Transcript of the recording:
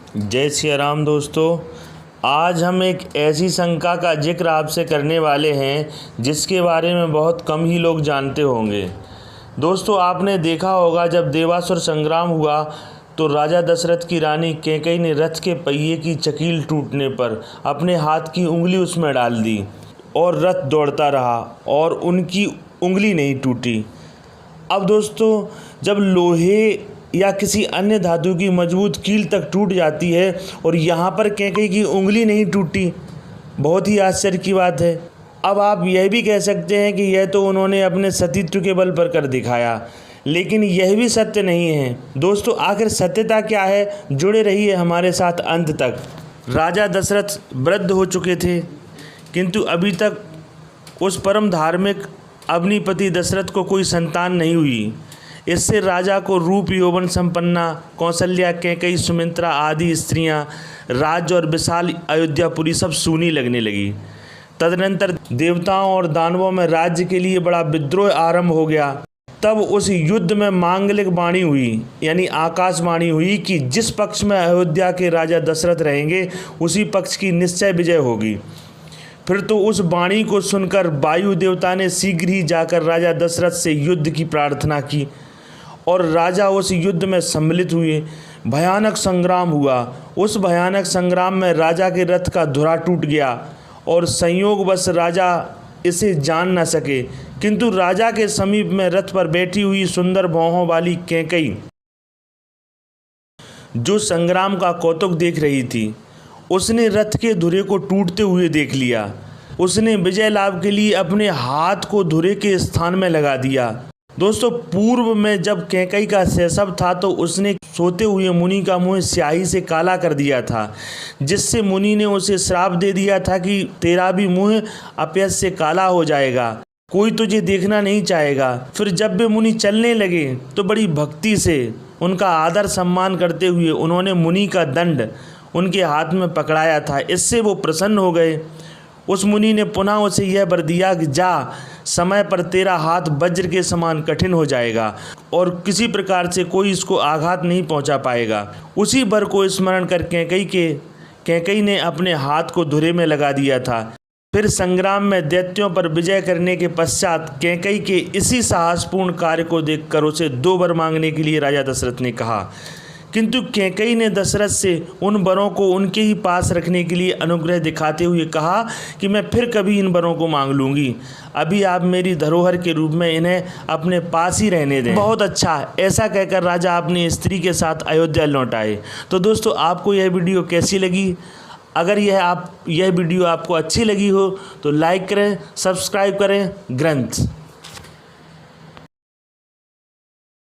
जय सिया राम दोस्तों। आज हम एक ऐसी शंका का जिक्र आपसे करने वाले हैं जिसके बारे में बहुत कम ही लोग जानते होंगे। दोस्तों, आपने देखा होगा जब देवासुर संग्राम हुआ तो राजा दशरथ की रानी कैकेयी ने रथ के पहिए की चकील टूटने पर अपने हाथ की उंगली उसमें डाल दी और रथ दौड़ता रहा और उनकी उंगली नहीं टूटी। अब दोस्तों, जब लोहे या किसी अन्य धातु की मजबूत कील तक टूट जाती है और यहाँ पर कैकेयी की उंगली नहीं टूटी, बहुत ही आश्चर्य की बात है। अब आप यह भी कह सकते हैं कि यह तो उन्होंने अपने सतीत्व के बल पर कर दिखाया, लेकिन यह भी सत्य नहीं है। दोस्तों, आखिर सत्यता क्या है? जुड़े रहिए हमारे साथ अंत तक। राजा दशरथ वृद्ध हो चुके थे, किंतु अभी तक उस परम धार्मिक अपनी पति दशरथ को कोई संतान नहीं हुई। इससे राजा को रूप यौवन संपन्ना कौशल्या, कैकेयी, सुमित्रा आदि स्त्रियां, राज्य और विशाल अयोध्यापुरी सब सूनी लगने लगी। तदनंतर देवताओं और दानवों में राज्य के लिए बड़ा विद्रोह आरंभ हो गया। तब उस युद्ध में मांगलिक वाणी हुई, यानी आकाशवाणी हुई कि जिस पक्ष में अयोध्या के राजा दशरथ रहेंगे उसी पक्ष की निश्चय विजय होगी। फिर तो उस वाणी को सुनकर वायु देवता ने शीघ्र ही जाकर राजा दशरथ से युद्ध की प्रार्थना की और राजा उस युद्ध में सम्मिलित हुए। भयानक संग्राम हुआ। उस भयानक संग्राम में राजा के रथ का धुरा टूट गया और संयोगवश राजा इसे जान न सके, किंतु राजा के समीप में रथ पर बैठी हुई सुंदर भौहों वाली कैकेयी, जो संग्राम का कौतुक देख रही थी, उसने रथ के धुरे को टूटते हुए देख लिया। उसने विजय लाभ के लिए अपने हाथ को धुरे के स्थान में लगा दिया। दोस्तों, पूर्व में जब कैकेयी का शैशव था तो उसने सोते हुए मुनि का मुंह स्याही से काला कर दिया था, जिससे मुनि ने उसे श्राप दे दिया था कि तेरा भी मुंह अपयश से काला हो जाएगा, कोई तुझे देखना नहीं चाहेगा। फिर जब वे मुनि चलने लगे तो बड़ी भक्ति से उनका आदर सम्मान करते हुए उन्होंने मुनि का दंड उनके हाथ में पकड़ाया था। इससे वो प्रसन्न हो गए। उस मुनि ने पुनः उसे यह वर दिया कि जा, समय पर तेरा हाथ वज्र के समान कठिन हो जाएगा और किसी प्रकार से कोई इसको आघात नहीं पहुंचा पाएगा। उसी वर को स्मरण कर कैकेयी ने अपने हाथ को धुरे में लगा दिया था। फिर संग्राम में दैत्यों पर विजय करने के पश्चात कैकेयी के इसी साहसपूर्ण कार्य को देखकर उसे 2 वर मांगने के लिए राजा दशरथ ने कहा, किंतु कैकेयी ने दशरथ से उन वरों को उनके ही पास रखने के लिए अनुग्रह दिखाते हुए कहा कि मैं फिर कभी इन वरों को मांग लूँगी, अभी आप मेरी धरोहर के रूप में इन्हें अपने पास ही रहने दें। बहुत अच्छा, ऐसा कहकर राजा अपनी स्त्री के साथ अयोध्या लौट आए। तो दोस्तों, आपको यह वीडियो कैसी लगी? अगर यह वीडियो आपको अच्छी लगी हो तो लाइक करें, सब्सक्राइब करें। ग्रंथ।